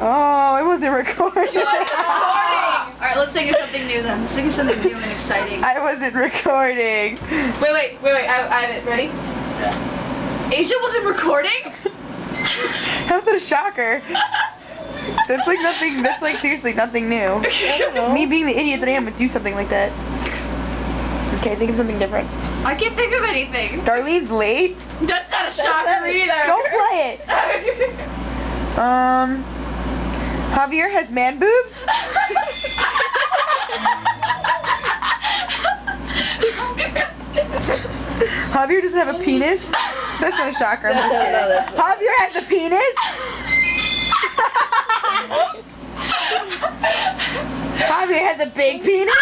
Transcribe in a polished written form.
Oh, it wasn't recording. Alright, let's think of something new then. Let's think of something new and exciting. I wasn't recording. Wait. I have it. Ready? Asia wasn't recording? How's that a shocker? That's like nothing, that's like seriously nothing new. Me being the idiot that I am would do something like that. Okay, think of something different. I can't think of anything. Darlene's late? That's not a shocker either. Don't play it. Javier has man boobs? Javier doesn't have a penis? That's not a shocker, I'm just kidding. Javier has a penis? Javier has a big penis?